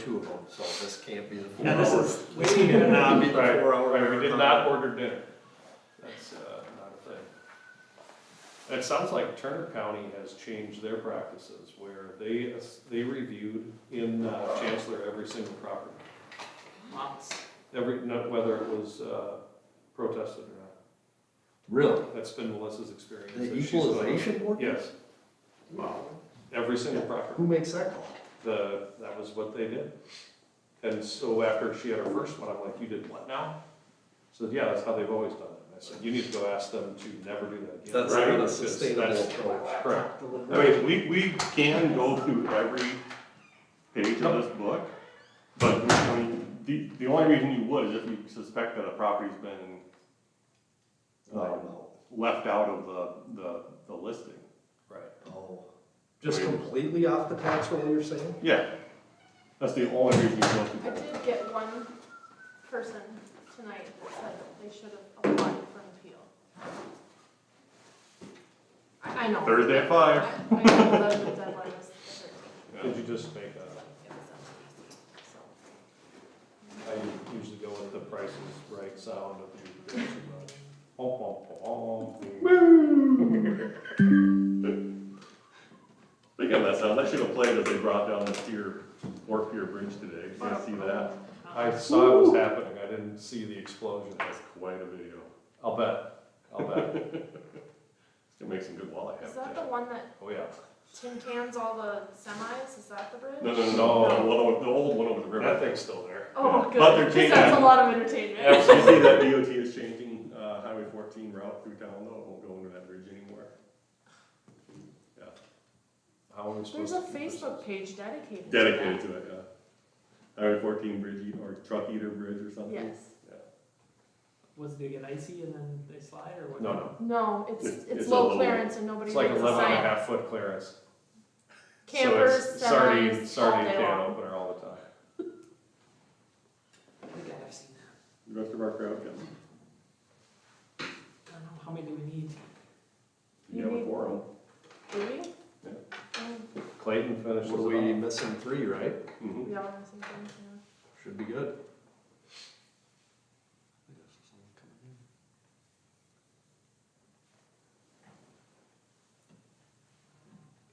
2 of them, so this can't be the 4 Yeah, this hours. is, This cannot be the 4 hour. Right, we did marathon. not order dinner. That's not a thing. And it sounds like Turner County has changed their practices where they reviewed in Chancellor every single property. Whether it was protested or not. Really? That's been Melissa's experience. The that she's gone- equalization board? Yes, Wow. every single property. Who makes that call? That was what they did. And so after she had her first one, I'm like, you did what now? She said, yeah, that's how they've always done it. And I said, you need to go ask them to never do that again. That's Right? not a Because sustainable that's approach. correct. I mean, we can go through every page of this book, but I mean, the only reason you would is if you suspect that a property's been left out of the listing. Right. Oh, just completely off the tax roll, you're saying? Yeah, that's the only reason you go I through. did get one person tonight that said that they should have applied for an appeal. I know. Thursday at I 5. know that the deadline was the 13th. Did you just make a, It was easy, so. I usually go with the Price is Right sound of the too much. Honk, honk, honk. Speaking of that sound, that should have played as they brought down the Fort Pier Bridge today. Did you guys see that? I saw it was happening, I didn't see the explosion. That's quite a video. I'll bet. It's gonna make some good walleye Is that habitat. the one that Oh, yeah. tin cans all the semis? Is that the bridge? No, the old one over the river. That thing's still there. Oh, But good, they're because changing that's that. a lot of entertainment. You see that DOT is changing Highway 14 route through town though, it won't go under that bridge anymore. Yeah, How are we There's supposed a to keep this? Facebook page dedicated dedicated to to it, yeah. Highway 14 bridge or truck eater bridge or that. something. Yes. was it get icy and then they slide or what? No. No, It's it's a low little- clearance and nobody It's like reads 11 the and a sign. half foot clearance. Campers, So it's sardine semis, all day can long. opener all the time. I think I have seen that. The rest of our crowd can, I don't know, how many do we need? you have a forum. Do we? Yeah. Oh, What Clayton finishes are it we off. missing 3, right? Mhm. we all have the same thing, yeah. Should be good.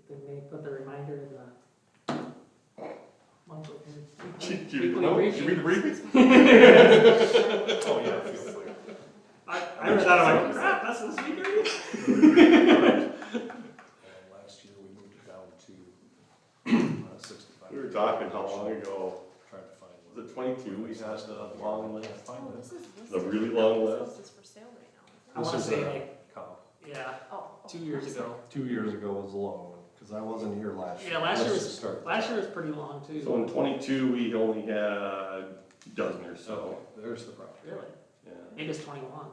They may put the reminder in the monthly. Did weekly you read the briefing. briefing? Oh, yeah, feel free. I read that, I'm like, crap, that's this week already? And last year we moved it down to 65. We were talking how long ago, Trying to find was it 22, we had the long list, Oh, this is the listed. really long This list. house is for sale right I now, wanna This is say a like, comp. yeah, oh. 2 years ago. 2 years ago was a long one, because I wasn't here last year. Yeah, last year Let's was, start. last year was pretty long So too. in 22, we only had a dozen or So, so. there's the problem. Really? Yeah. Maybe it's 21.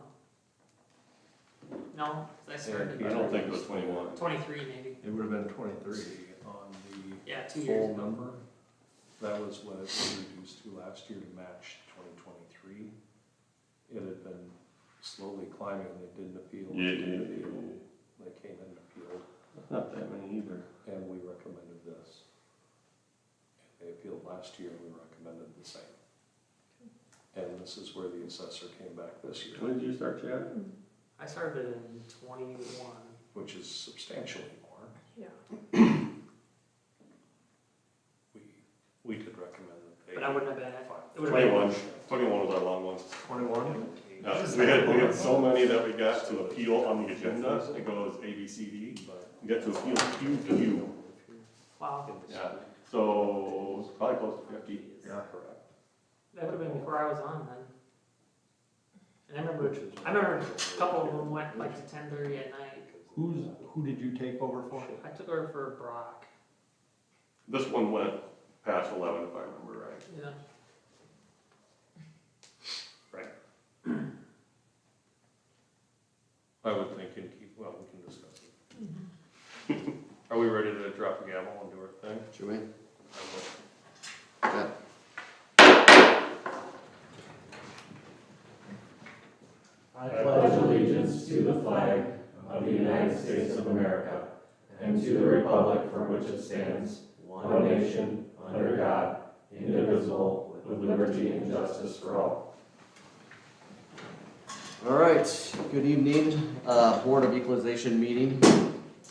No, I started I don't think it was 21. 23 maybe. It would have been 23. See, on the Yeah, 2 years full ago. number, that was what it was reduced to last year to match 2023. It had been slowly climbing, they didn't appeal. They didn't appeal. They came in and appealed, Not that many either. and we recommended this. They appealed last year, and we recommended the same. And this is where the assessor came back this year, When did you start, Chad? I started in 21. which is substantially more. Yeah. We could recommend that they. But I wouldn't have been at, Fine. it would have been, 21. 21 was our long one. 21? We had so many that we got to appeal on the agenda. It goes A, B, C, D. We got to appeal Q. wow. Yeah. So it's probably close to 50. Yeah. That would have been before I was on then. And I remember a couple of them went like to 10:30 at night. Who did you take over for? I took over for Brock. This one went past 11 if I remember right. Yeah. I would think, well, we can discuss it. Are we ready to drop the gavel and do our thing? Should we? I pledge allegiance to the flag of the United States of America and to the republic for which it stands, one nation, under God, indivisible, indivisible, with liberty and justice for all. All right, good evening, Board of Equalization meeting.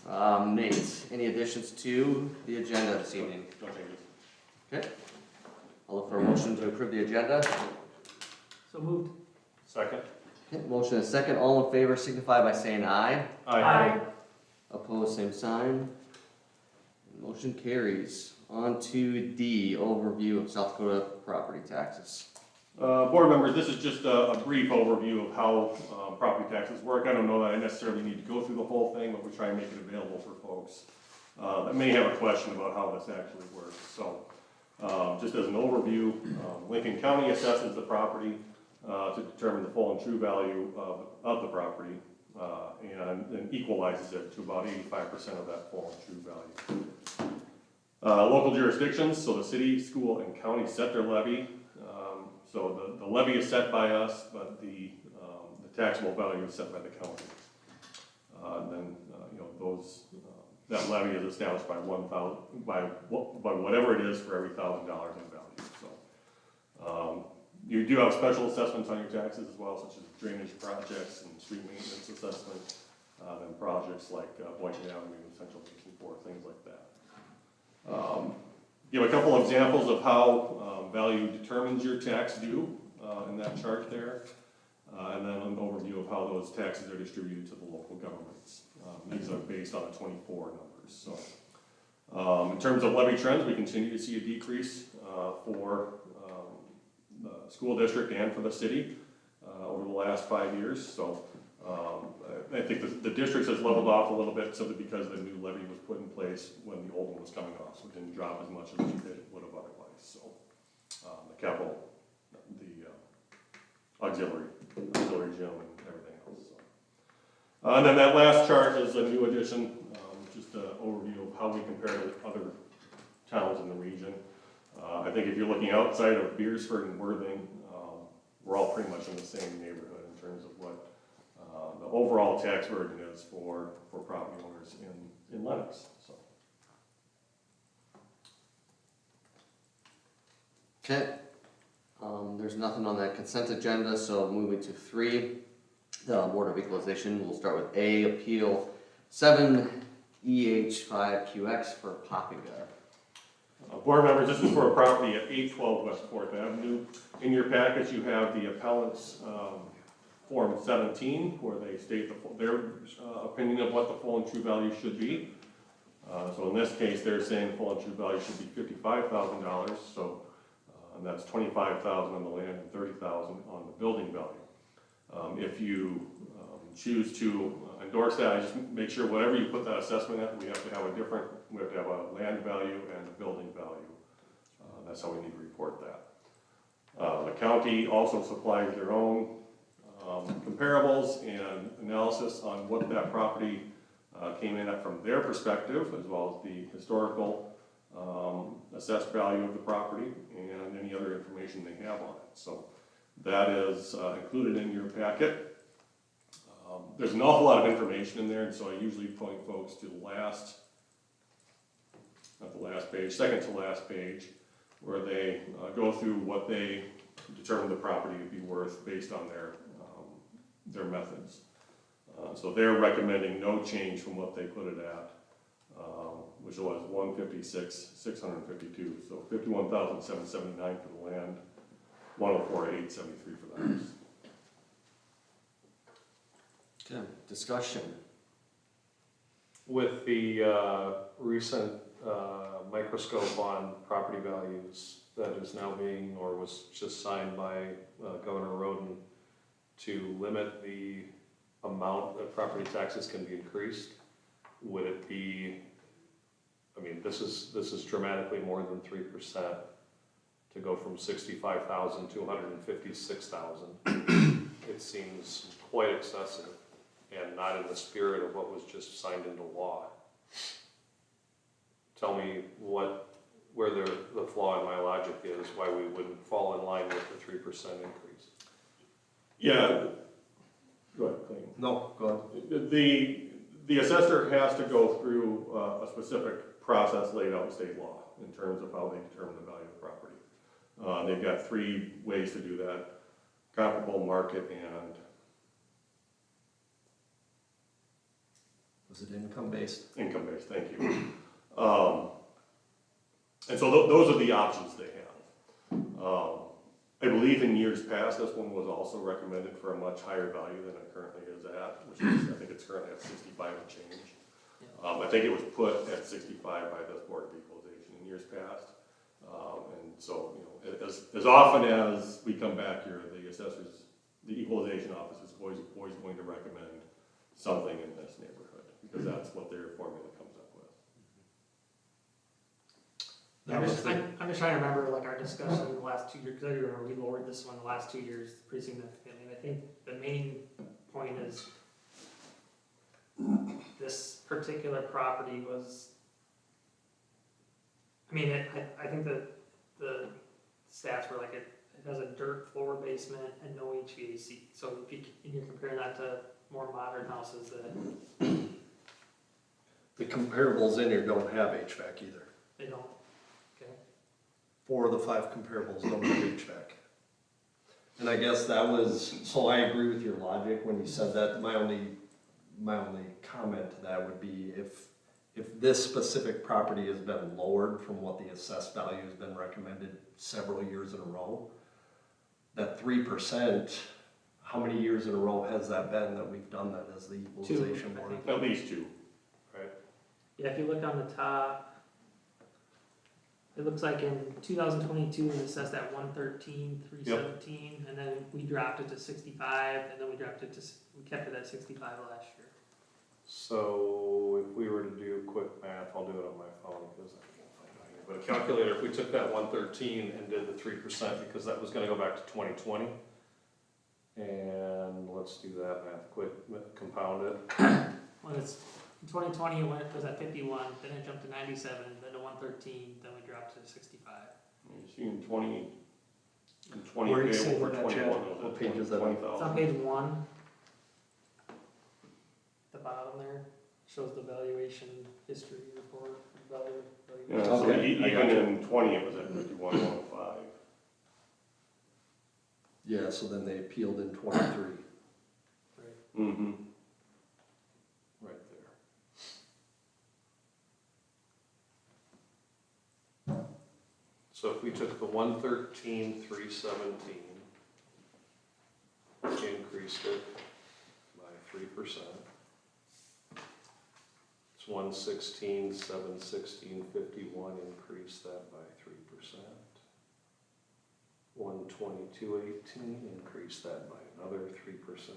Nate, any additions to the agenda this evening? No changes. Okay. I'll look for a motion to approve the agenda. So moved. Second? Okay, motion and second, all in favor signify by saying aye. Opposed, same sign. Motion carries. On to D, overview of South Dakota property taxes. Board members, this is just a brief overview of how property taxes work. I don't know that I necessarily need to go through the whole thing, but we try and make it available for folks that may have a question about how this actually works. So just as an overview, Lincoln County assesses the property to determine the full and true value of the property and then equalizes it to about 85% of that full and true value. Local jurisdictions, so the city, school, and county set their levy. So the levy is set by us, but the taxable value is set by the county. And then that levy is established by whatever it is for every $1,000 in value. So you do have special assessments on your taxes as well, such as drainage projects and street maintenance assessment, and projects like Boynton Avenue, Central Basin 4, things like that. Give a couple examples of how value determines your tax due in that chart there, and then an overview of how those taxes are distributed to the local governments. These are based on the 24 numbers. So, in terms of levy trends, we continue to see a decrease for the school district and for the city over the last 5 years. So, I think the districts has leveled off a little bit simply because the new levy was put in place when the old one was coming off, so it didn't drop as much as it would have otherwise. So the capital, the auxiliary gym and everything else. So. And then that last chart is a new addition, just an overview of how we compare to other towns in the region. I think if you're looking outside of Beersford and Worthing, we're all pretty much in the same neighborhood in terms of what the overall tax burden is for property owners in Lennox. So. Okay. There's nothing on that consent agenda, so moving to 3, the Board of Equalization. We'll start with A, Appeal 7EH5QX for Poppiga. Board members, this is for a property at 812 West 4th Avenue. In your package, you have the appellant's Form 17, where they state their opinion of what the full and true value should be. So in this case, they're saying the full and true value should be $55,000. So and that's $25,000 on the land and $30,000 on the building value. If you choose to endorse that, I just make sure whatever you put that assessment at, we have to have a land value and a building value. That's how we need to report that. The county also supplies their own comparables and analysis on what that property came in at from their perspective, as well as the historical assessed value of the property and any other information they have on it. So that is included in your packet. There's an awful lot of information in there, and so I usually point folks to second to last page, where they go through what they determine the property to be worth based on their methods. So they're recommending no change from what they put it at, which was $156,652. So $51,779 for the land, $104,873 for the house. Okay, discussion. With the recent microscope on property values that is now being, or was just signed by Governor Roden to limit the amount that property taxes can be increased, would it be, I mean, this is dramatically more than 3% to go from 65,000 to 156,000. It seems quite excessive and not in the spirit of what was just signed into law. Tell me where the flaw in my logic is, why we wouldn't fall in line with the 3% increase. Yeah. Go ahead, Clayton. No, go ahead. The assessor has to go through a specific process laid out in state law in terms of how they determine the value of the property. They've got 3 ways to do that: comparable, market, and Was it income-based? income-based. Thank you. And so those are the options they have. I believe in years past, this one was also recommended for a much higher value than it currently is at, which is, I think it's currently at 65 and change. I think it was put at 65 by the Board of Equalization in years past. And so, you know, as often as we come back here, the assessors, the Equalization Office is always going to recommend something in this neighborhood, because that's what their formula comes up with. I'm just trying to remember like our discussion in the last 2 years, because I remember we lowered this one the last 2 years pretty significantly. And I think the main point is this particular property was, I mean, I think that the stats were like it has a dirt floor basement and no HVAC. So if you're comparing that to more modern houses that The comparables in here don't have HVAC either. they don't, okay? 4 of the 5 comparables don't have HVAC. And I guess that was, so I agree with your logic when you said that. My only comment to that would be if this specific property has been lowered from what the assessed value has been recommended several years in a row, that 3%, how many years in a row has that been that we've done that as the equalization board? At least 2, right? Yeah, if you look on the top, it looks like in 2022, it was assessed at 113,317, and then we dropped it to 65, and then we kept it at 65 last year. So if we were to do quick math, I'll do it on my phone because I can't find it here. But a calculator, if we took that 113 and did the 3%, because that was gonna go back to 2020. And let's do that math quick, compound it. Well, it's, in 2020, it was at 51, then it jumped to 97, then to 113, then we dropped to 65. You see in 20, Where are you seeing over that, 21, Chad? it was What at page is that on? It's on 20,000. page 1. The bottom there shows the valuation history report, value. Yeah, so Okay, I even gotcha. in 20, it was at 51,105. Yeah, so then they appealed in 23. Mm-hmm. Right there. So if we took the 113,317, increased it by 3%. It's 116,716.51, increased that by 3%. 122,18, increased that by another 3%.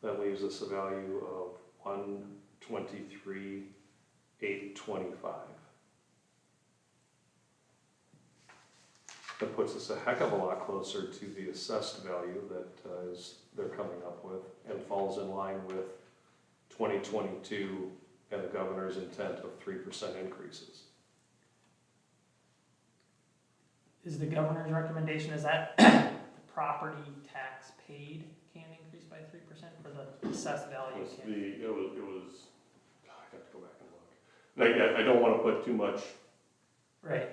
That leaves us a value of 123,825. That puts us a heck of a lot closer to the assessed value that they're coming up with, and falls in line with 2022 and the governor's intent of 3% increases. Is the governor's recommendation, is that the property tax paid can increase by 3% for the assessed value? It Can? was, I have to go back and look. I don't want to put too much, Right.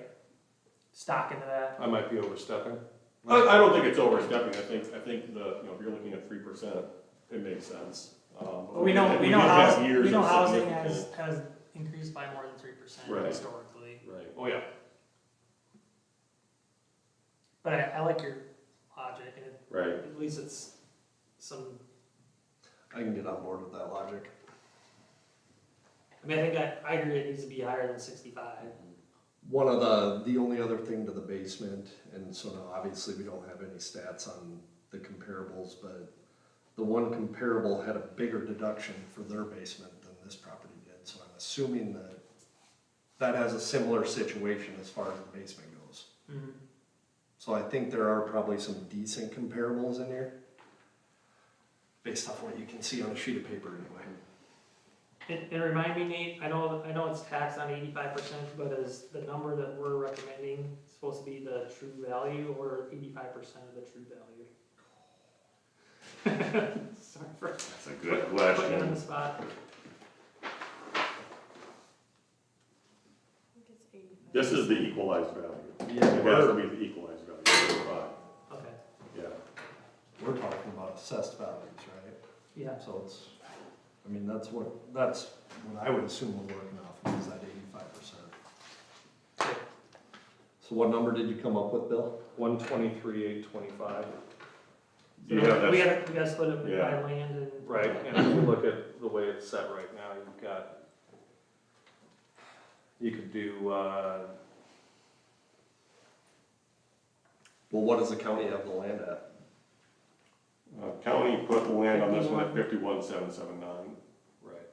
Stock into that. I might be overstepping. I don't think it's overstepping. I think if you're looking at 3%, it makes sense. We know have years of housing significant- has increased by more than 3% Right. historically. Right. Oh, yeah. But I like your logic, and Right. at least it's some, I can get on board with that logic. I mean, I think I agree it needs to be higher than 65. One of the only other thing to the basement, and so now obviously we don't have any stats on the comparables, but the one comparable had a bigger deduction for their basement than this property did, so I'm assuming that that has a similar situation as far as the basement goes. Mm-hmm. So I think there are probably some decent comparables in here, based off what you can see on a sheet of paper anyway. And remind me, Nate, I know it's taxed on 85%, but is the number that we're recommending supposed to be the true value or 85% of the true value? Sorry for That's a good putting you on question. the spot. I think it's 85. This is the equalized value. Yeah, It has to be the equalized value, 35. Okay, Yeah. we're talking about assessed values, right? yeah, So it's, I mean, that's what I would assume we're working off of, is that 85%. So what number did you come up with, Bill? 123,825. Do you have we that? gotta split it Yeah. by land and. Right, and if you look at the way it's set right now, you've got, you could do, Well, what does the county have the land at? County put the land on this one at 51,779. right,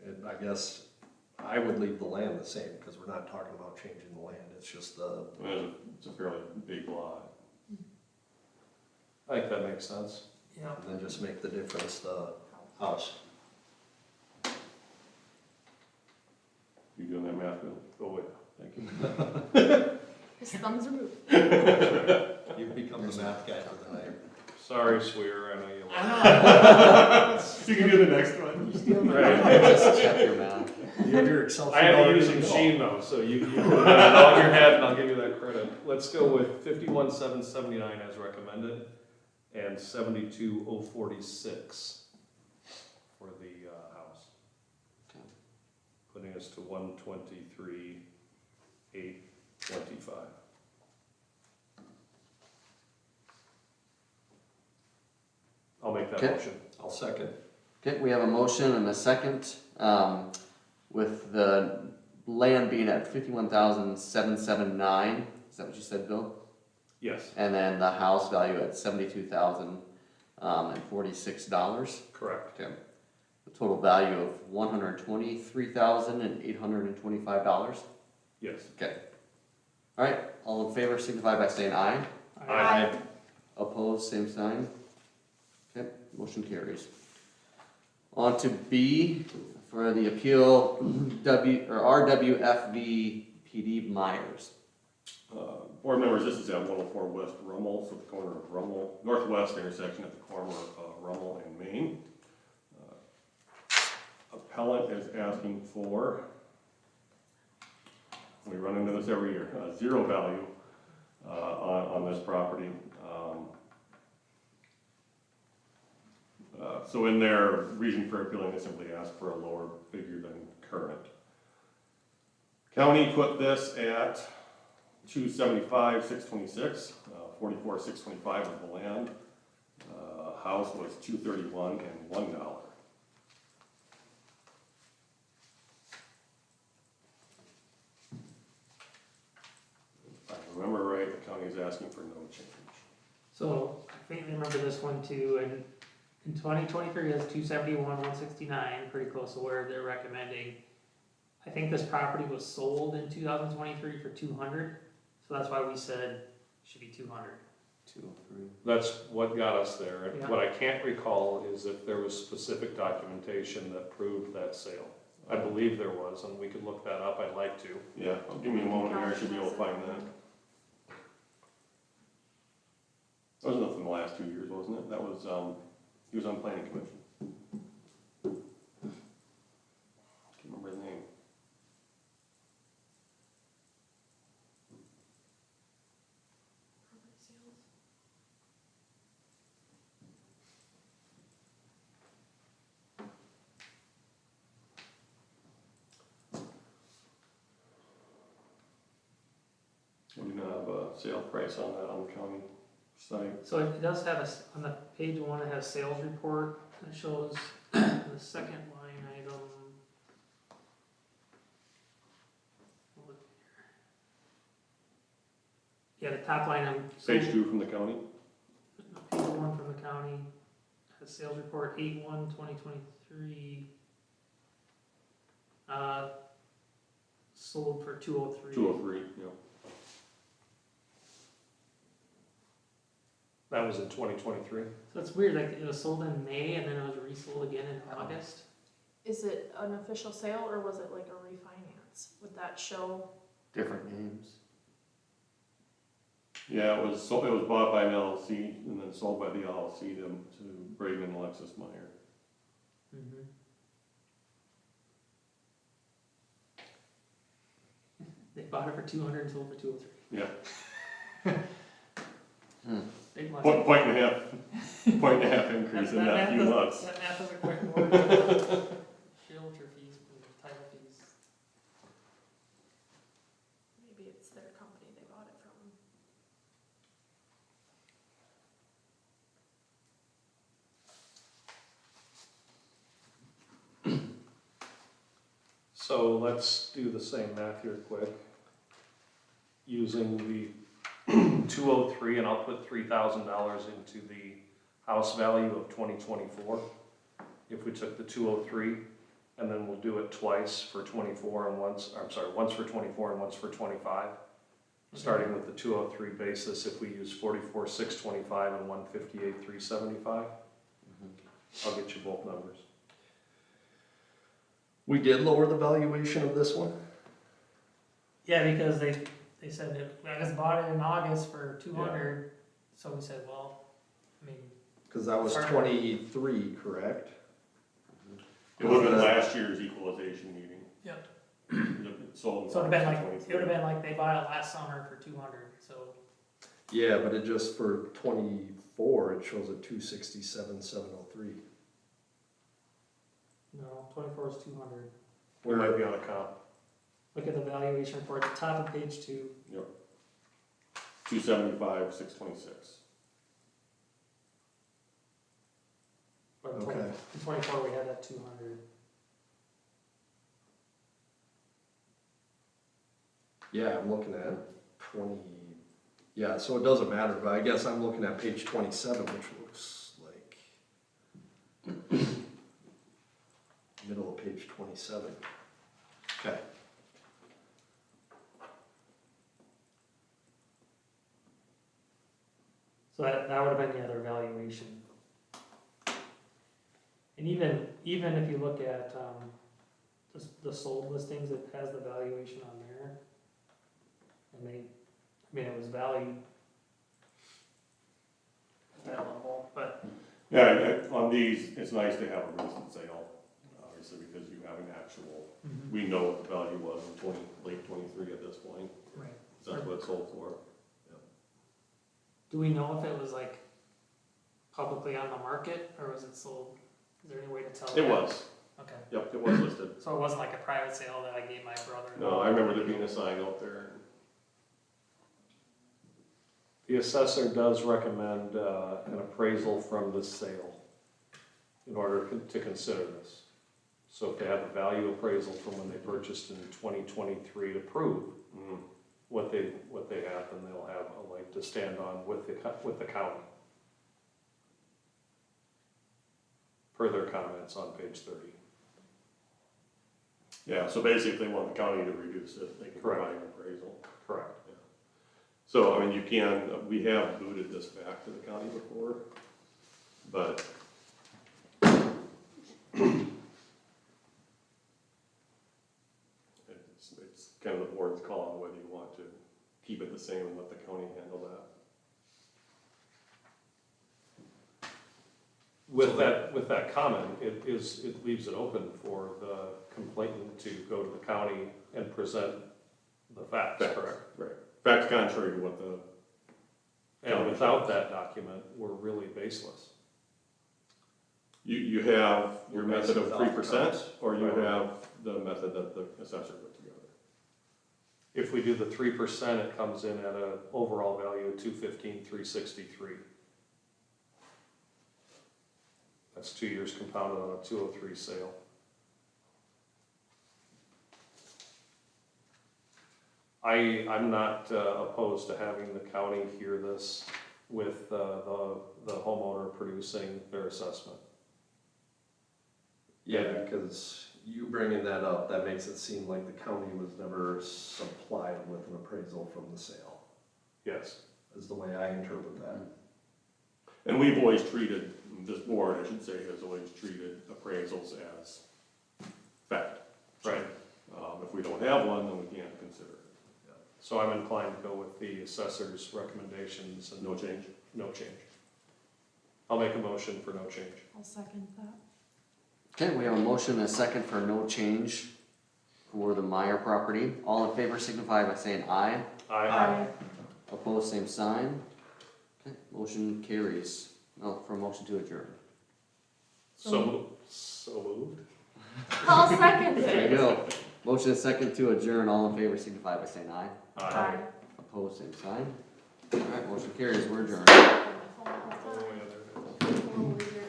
And I guess I would leave the land the same, because we're not talking about changing the land, it's just the, It's a fairly big lot. I think that makes sense. Yeah. and then just make the difference the house. You doing that math, Bill? Oh, yeah. Thank you. His thumbs are moving. You've become the math guy for the night. Sorry, Swear, I know you love You can do the next one. it. Right. Just check your math. You have your Excel sheet I had to already use a to go. machine though, so you put it all in your head and I'll give you that credit. Let's go with 51,779 as recommended and 72,046 for the house. Okay. Putting us to 123,825. I'll make that Okay. motion. I'll second. Okay, we have a motion and a second, with the land being at 51,779. Is that what you said, Bill? Yes, And then the house value at $72,046. correct. Okay. A total value of $123,825. Yes. Okay. All right, all in favor signify by saying aye. Aye. Opposed, same sign. Okay, motion carries. On to B for the appeal RWFV PD Myers. Board members, this is at 104 West Rummel, so the corner of Rummel, northwest intersection at the corner of Rummel and Main. Appellant is asking for, we run into this every year, zero value on this property. So in their reason for appealing, they simply ask for a lower figure than current. County put this at 275,626, 44,625 of the land. House was 231 and $1. If I remember right, the county is asking for no change. So I faintly remember this one too, and in 2023 it's 271, 169, pretty close to where they're recommending. I think this property was sold in 2023 for 200, so that's why we said it should be 200. 203. That's what got us there. And Yeah. what I can't recall is if there was specific documentation that proved that sale. I believe there was, and we could look that up, I'd like to. Yeah, give me a moment here, I should be able to find that. That was nothing the last 2 years, wasn't it? That was, he was on planning commission. Can't remember his name. We do not have a sale price on that on the county site. So it does have on the page one, it has sales report, it shows the second line item. Yeah, the top line item. Page 2 from the county. Page one from the county, has sales report 8/1/2023. Sold for 203. 203, yeah. That was in 2023. So it's weird, like it was sold in May and then it was resold again in August. Is it an official sale or was it like a refinance? Would that show? Different names. Yeah, it was bought by an LLC and then sold by the LLC to Braden and Alexis Meyer. Mm-hmm. They bought it for 200 and sold for 203. Yeah. Big money. Point and a half increase in that few months. That math doesn't quite work. Realtor fees and title fees. Maybe it's their company they bought it from. So let's do the same math here quick. Using the 203, and I'll put $3,000 into the house value of 2024. If we took the 203, and then we'll do it twice for 24 and once for 24 and once for 25. Starting with the 203 basis, if we use 44,625 and 158,375, I'll get you both numbers. We did lower the valuation of this one? Yeah, because they said that I just bought it in August for 200, so we said, well, I mean, Cause that was Sorry. 23, correct? It would have been last year's equalization meeting. Yep. It sold in so it would have been like, 23. it would have been like they bought it last summer for 200, so. Yeah, but it just for 24, it shows a 267,703. No, 24 is 200. We might be on a comp. Look at the valuation report at the top of page 2. 275, 626. But in Okay. in 24, we had that 200. Yeah, I'm looking at 20, yeah, so it doesn't matter, but I guess I'm looking at page 27, which looks like middle of page 27. Okay. So that would have been the other valuation. And even if you look at the sold listings, it has the valuation on there. And it was valued at that level, but Yeah, on these, it's nice to have a recent sale, obviously, because you have an actual, we know what the value was in late 23 at this point. right. That's what it sold for. Do we know if it was like publicly on the market or was it sold? Is there any way to tell? It that? was, Okay. yep, it was listed. So it wasn't like a private sale that I gave my brother? No, I remember there being a sign out there. The assessor does recommend an appraisal from the sale in order to consider this. So if they have a value appraisal from when they purchased in 2023 to prove what they have, then they'll have a leg to stand on with the county. Per their comments on page 30. Yeah, so basically, if they want the county to reduce it, they can Correct. provide an appraisal. Correct. So, I mean, we have booted this back to the county before, but it's kind of the board's call on whether you want to keep it the same and let the county handle that. With that comment, it leaves it open for the complainant to go to the county and present the facts, correct? Right. Facts contrary to what the, And without that document, we're really baseless. you have your We're method of basing it off 3%, counts. or you Right. have the method that the assessor put together. If we do the 3%, it comes in at an overall value of $215,363. That's 2 years compounded on a 203 sale. I'm not opposed to having the county hear this with the homeowner producing their assessment. Yeah, because you bringing that up, that makes it seem like the county was never supplied with an appraisal from the sale, Yes. is the way I interpret that. And we've always treated, this board, I should say, has always treated appraisals as fact. Right. If we don't have one, then we can't consider it. So I'm inclined to go with the assessor's recommendations and No change. no change. I'll make a motion for no change. I'll second that. Okay, we have a motion and a second for no change for the Meyer property. All in favor signify by saying aye. Aye. Opposed, same sign. Okay, motion carries. No, for a motion to adjourn. So moved? I'll second There it. you go. Motion and second to adjourn. All in favor signify by saying aye. Aye. Opposed, same sign. Alright, motion carries. We're adjourned. Oh, yeah, there it is. We'll leave your